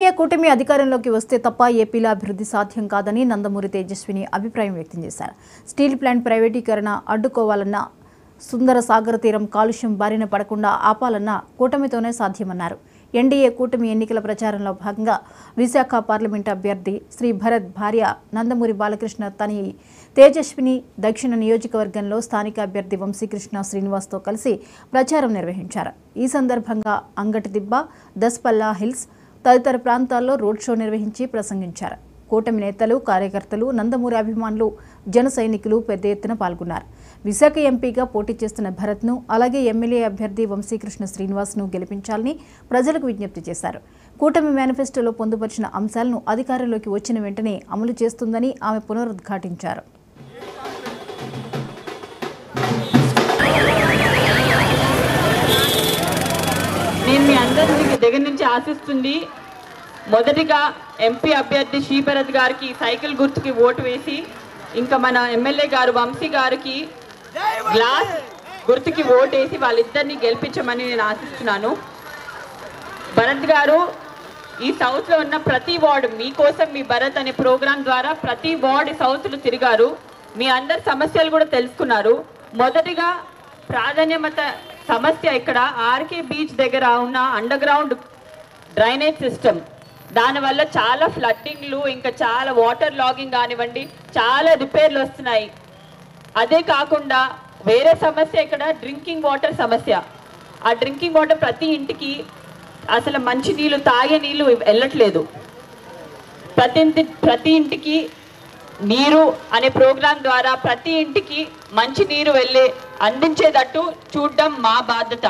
కూటమి అధికారంలోకి వస్తే తప్ప ఏపీలో అభివృద్ధి సాధ్యం కాదని నందమూరి తేజస్విని అభిప్రాయం వ్యక్తం చేశారు. స్టీల్ ప్లాంట్ ప్రైవేటీకరణ అడ్డుకోవాలన్న, సుందర సాగర తీరం కాలుష్యం బారిన పడకుండా ఆపాలన్న కూటమితోనే సాధ్యమన్నారు. ఎన్డీఏ కూటమి ఎన్నికల ప్రచారంలో భాగంగా విశాఖ పార్లమెంట్ అభ్యర్థి శ్రీ భరత్ భార్య నందమూరి బాలకృష్ణ తనయి తేజస్విని దక్షిణ నియోజకవర్గంలో స్థానిక అభ్యర్థి వంశీకృష్ణ శ్రీనివాస్తో కలిసి ప్రచారం నిర్వహించారు. ఈ సందర్భంగా అంగటిదిబ్బ, దస్పల్లా హిల్స్ తదితర ప్రాంతాల్లో రోడ్ షో నిర్వహించి ప్రసంగించారు. కూటమి నేతలు, కార్యకర్తలు, నందమూరి అభిమానులు, జన సైనికులు పెద్ద ఎత్తున పాల్గొన్నారు. విశాఖ ఎంపీగా పోటీ చేస్తున్న భరత్ను, అలాగే ఎమ్మెల్యే అభ్యర్థి వంశీకృష్ణ శ్రీనివాస్ను గెలిపించాలని ప్రజలకు విజ్ఞప్తి చేశారు. కూటమి మేనిఫెస్టోలో పొందుపరిచిన అంశాలను అధికారంలోకి వచ్చిన వెంటనే అమలు చేస్తుందని ఆమె పునరుద్ఘాటించారు. నేను మీ అందరి దగ్గర నుంచి ఆశిస్తుంది, మొదటిగా ఎంపీ అభ్యర్థి శ్రీ భరత్ గారికి సైకిల్ గుర్తుకి ఓటు వేసి, ఇంకా మన ఎమ్మెల్యే గారు వంశీ గారికి గ్లాస్ గుర్తుకి ఓటు వేసి వాళ్ళిద్దరిని గెలిపించమని నేను ఆశిస్తున్నాను. భరత్ గారు ఈ సౌత్లో ఉన్న ప్రతి వార్డు మీకోసం మీ భరత్ అనే ప్రోగ్రాం ద్వారా ప్రతి వార్డు సౌత్లో తిరిగారు. మీ అందరి సమస్యలు కూడా తెలుసుకున్నారు. మొదటిగా ప్రాధాన్యత సమస్య ఇక్కడ ఆర్కే బీచ్ దగ్గర ఉన్న అండర్ గ్రౌండ్ డ్రైనేజ్ సిస్టమ్. దానివల్ల చాలా ఫ్లడ్డింగ్లు, ఇంకా చాలా వాటర్ లాగింగ్ కానివ్వండి, చాలా రిపేర్లు వస్తున్నాయి. అదే కాకుండా వేరే సమస్య ఇక్కడ డ్రింకింగ్ వాటర్ సమస్య. ఆ డ్రింకింగ్ వాటర్ ప్రతి ఇంటికి అసలు మంచి నీళ్ళు, తాగే నీళ్ళు వెళ్ళట్లేదు. ప్రతి ఇంటికి నీరు అనే ప్రోగ్రాం ద్వారా ప్రతి ఇంటికి మంచి నీరు వెళ్ళి అందించేటట్టు చూడడం మా బాధ్యత.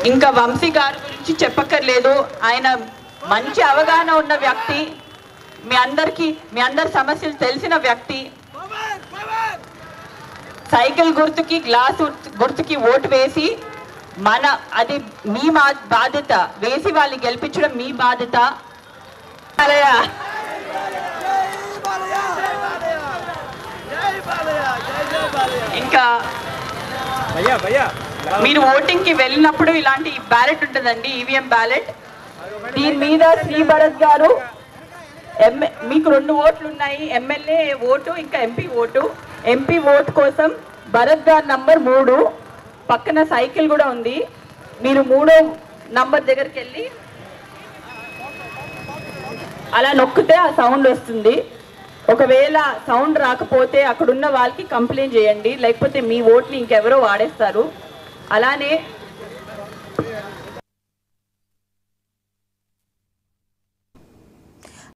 ఇంకా వంశీ గారి గురించి చెప్పక్కర్లేదు. ఆయన మంచి అవగాహన ఉన్న వ్యక్తి, మీ అందరి సమస్యలు తెలిసిన వ్యక్తి. సైకిల్ గుర్తుకి, గ్లాస్ గుర్తుకి ఓటు వేసి అది మీ బాధ్యత. వేసి వాళ్ళని గెలిపించడం మీ బాధ్యత. ఇంకా మీరు ఓటింగ్ కి వెళ్ళినప్పుడు ఇలాంటి బ్యాలెట్ ఉంటుందండి, ఈవీఎం బ్యాలెట్. దీని మీద శ్రీ భరత్ గారు మీకు 2 ఓట్లు ఉన్నాయి, ఎమ్మెల్యే ఓటు ఇంకా ఎంపీ ఓటు. ఎంపీ ఓటు కోసం భరత్ గారు నంబర్ 3 పక్కన సైకిల్ కూడా ఉంది. మీరు 3వ నంబర్ దగ్గరికి వెళ్ళి అలా నొక్కితే ఆ సౌండ్ వస్తుంది. ఒకవేళ సౌండ్ రాకపోతే అక్కడున్న వాళ్ళకి కంప్లైంట్ చేయండి, లేకపోతే మీ ఓట్ని ఇంకెవరో వాడేస్తారు. అలానే